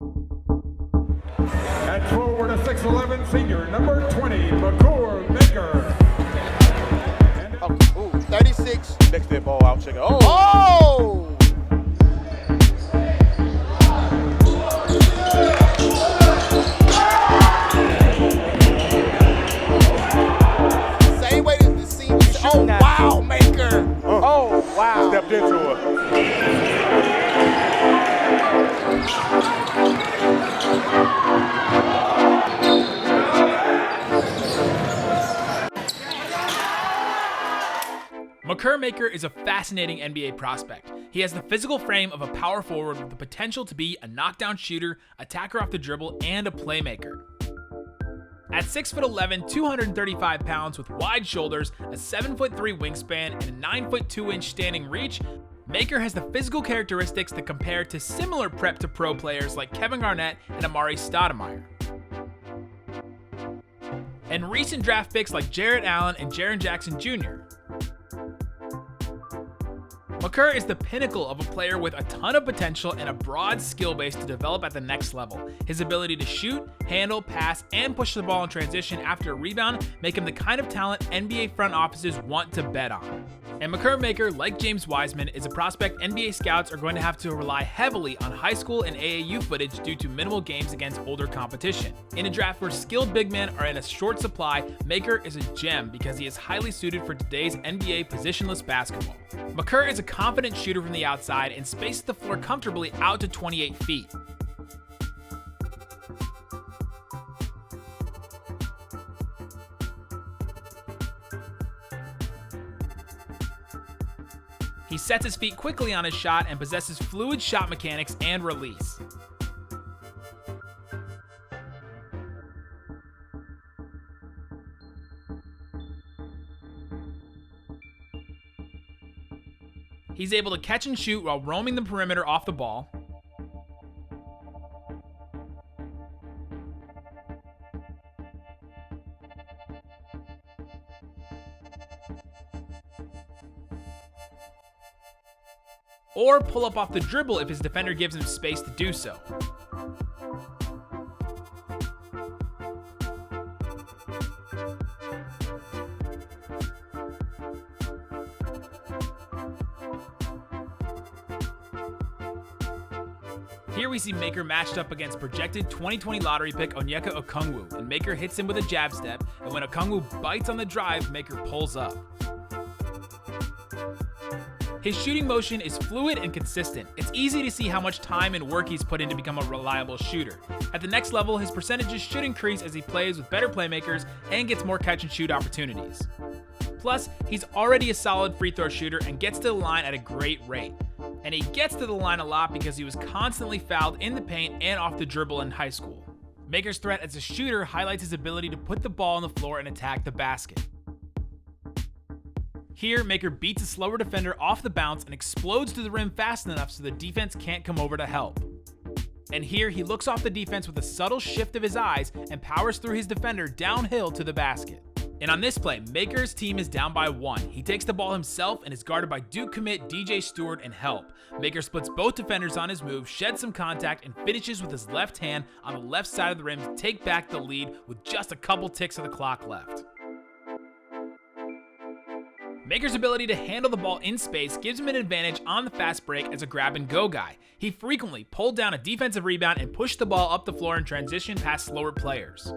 At forward, a 6'11" senior, number 20, Makur Maker. 36. Next that ball out, check it. Oh! Oh! Same way to see. Oh, wow, Maker. Oh, wow. Stepped into her. Makur Maker is a fascinating NBA prospect. He has the physical frame of a power forward with the potential to be a knockdown shooter, attacker off the dribble, and a playmaker. At 6'11", 235 pounds with wide shoulders, a 7'3" wingspan, and a 9'2" standing reach, Maker has the physical characteristics that compare to similar prep to pro players like Kevin Garnett and Amari Stoudemire. And recent draft picks like Jarrett Allen and Jaren Jackson Jr. Makur is the pinnacle of a player with a ton of potential and a broad skill base to develop at the next level. His ability to shoot, handle, pass, and push the ball in transition after a rebound make him the kind of talent NBA front offices want to bet on. And Makur Maker, like James Wiseman, is a prospect NBA scouts are going to have to rely heavily on high school and AAU footage due to minimal games against older competition. In a draft where skilled big men are in a short supply, Maker is a gem because he is highly suited for today's NBA positionless basketball. Makur is a confident shooter from the outside and spaces the floor comfortably out to 28 feet. He sets his feet quickly on his shot and possesses fluid shot mechanics and release. He's able to catch and shoot while roaming the perimeter off the ball. Or pull up off the dribble if his defender gives him space to do so. Here we see Maker matched up against projected 2020 lottery pick Onyeka Okongwu, and Maker hits him with a jab step, and when Okongwu bites on the drive, Maker pulls up. His shooting motion is fluid and consistent. It's easy to see how much time and work he's put in to become a reliable shooter. At the next level, his percentages should increase as he plays with better playmakers and gets more catch and shoot opportunities. Plus, he's already a solid free throw shooter and gets to the line at a great rate. And he gets to the line a lot because he was constantly fouled in the paint and off the dribble in high school. Maker's threat as a shooter highlights his ability to put the ball on the floor and attack the basket. Here, Maker beats a slower defender off the bounce and explodes to the rim fast enough so the defense can't come over to help. And here, he looks off the defense with a subtle shift of his eyes and powers through his defender downhill to the basket. And on this play, Maker's team is down by 1. He takes the ball himself and is guarded by Duke commit DJ Stewart and help. Maker splits both defenders on his move, sheds some contact, and finishes with his left hand on the left side of the rim to take back the lead with just a couple ticks of the clock left. Maker's ability to handle the ball in space gives him an advantage on the fast break as a grab-and-go guy. He frequently pulled down a defensive rebound and pushed the ball up the floor in transition past slower players.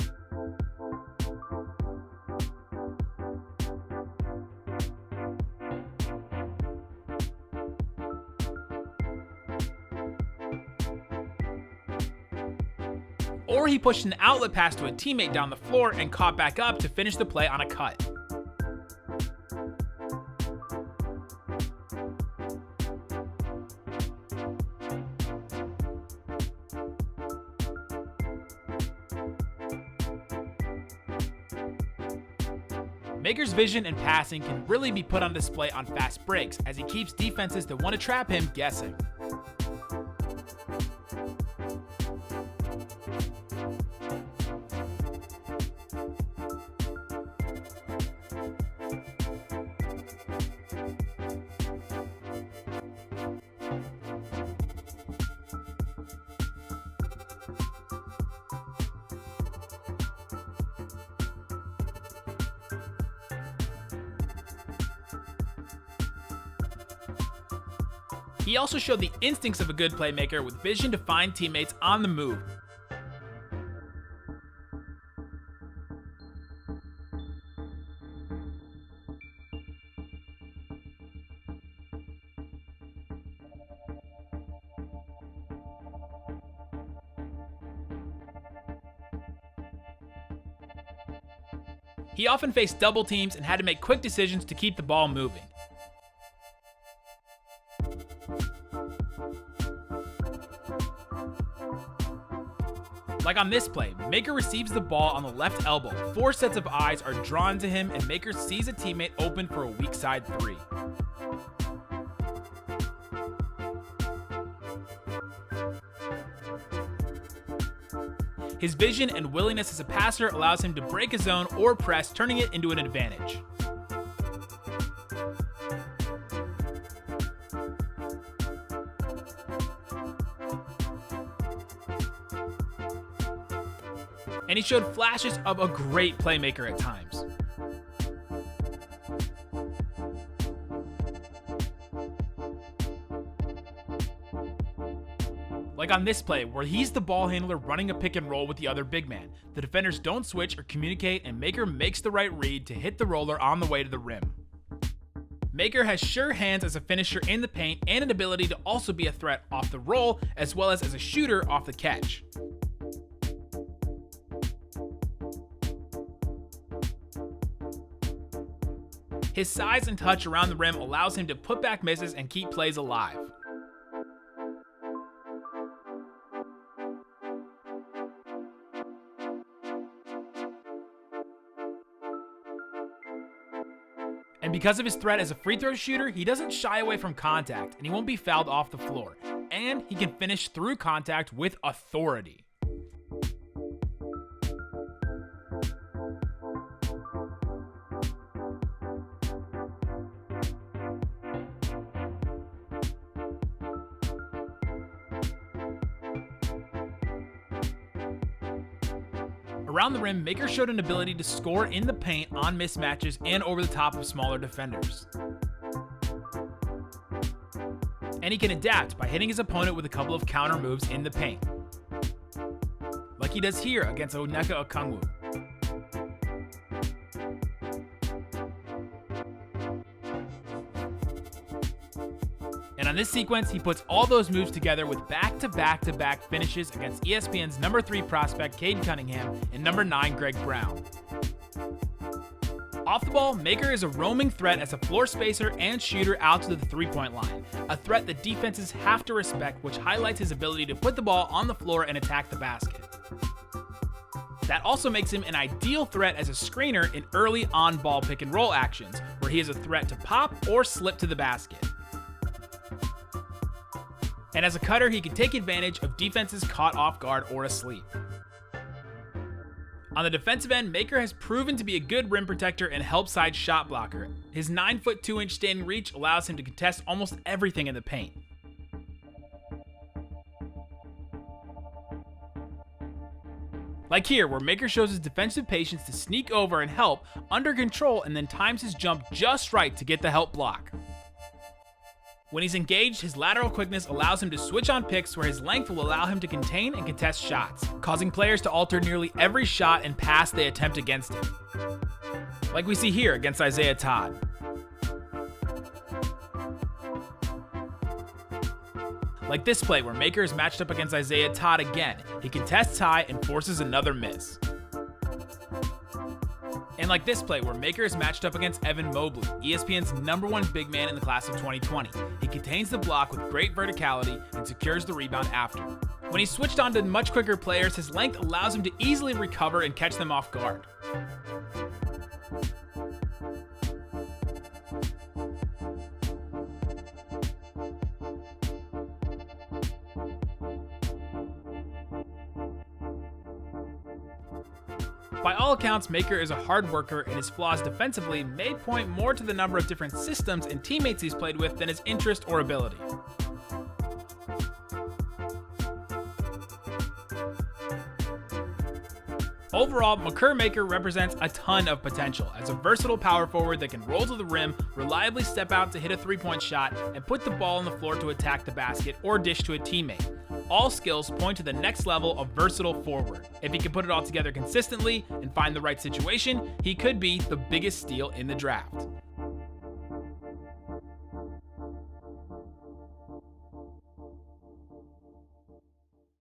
Or he pushed an outlet pass to a teammate down the floor and caught back up to finish the play on a cut. Maker's vision and passing can really be put on display on fast breaks as he keeps defenses that want to trap him guessing. He also showed the instincts of a good playmaker with vision to find teammates on the move. He often faced double teams and had to make quick decisions to keep the ball moving. Like on this play, Maker receives the ball on the left elbow. 4 sets of eyes are drawn to him, and Maker sees a teammate open for a weak side 3. His vision and willingness as a passer allows him to break a zone or press, turning it into an advantage. And he showed flashes of a great playmaker at times. Like on this play, where he's the ball handler running a pick and roll with the other big man. The defenders don't switch or communicate, and Maker makes the right read to hit the roller on the way to the rim. Maker has sure hands as a finisher in the paint and an ability to also be a threat off the roll, as well as a shooter off the catch. His size and touch around the rim allows him to put back misses and keep plays alive. And because of his threat as a free throw shooter, he doesn't shy away from contact, and he won't be fouled off the floor. And he can finish through contact with authority. Around the rim, Maker showed an ability to score in the paint on mismatches and over the top of smaller defenders. And he can adapt by hitting his opponent with a couple of counter moves in the paint, like he does here against Onyeka Okongwu. And on this sequence, he puts all those moves together with back-to-back-to-back finishes against ESPN's number 3 prospect, Cade Cunningham, and number 9, Greg Brown. Off the ball, Maker is a roaming threat as a floor spacer and shooter out to the three-point line, a threat that defenses have to respect, which highlights his ability to put the ball on the floor and attack the basket. That also makes him an ideal threat as a screener in early on-ball pick-and-roll actions, where he is a threat to pop or slip to the basket. And as a cutter, he can take advantage of defenses caught off guard or asleep. On the defensive end, Maker has proven to be a good rim protector and help side shot blocker. His 9-foot 2-inch standing reach allows him to contest almost everything in the paint. Like here, where Maker shows his defensive patience to sneak over and help under control and then times his jump just right to get the help block. When he's engaged, his lateral quickness allows him to switch on picks where his length will allow him to contain and contest shots, causing players to alter nearly every shot and pass they attempt against him. Like we see here against Isaiah Todd. Like this play where Maker is matched up against Isaiah Todd again. He contests high and forces another miss. And like this play where Maker is matched up against Evan Mobley, ESPN's number 1 big man in the class of 2020. He contains the block with great verticality and secures the rebound after. When he's switched on to much quicker players, his length allows him to easily recover and catch them off guard. By all accounts, Maker is a hard worker, and his flaws defensively may point more to the number of different systems and teammates he's played with than his interest or ability. Overall, Makur Maker represents a ton of potential as a versatile power forward that can roll to the rim, reliably step out to hit a three-point shot, and put the ball on the floor to attack the basket or dish to a teammate. All skills point to the next level of versatile forward. If he can put it all together consistently and find the right situation, he could be the biggest steal in the draft.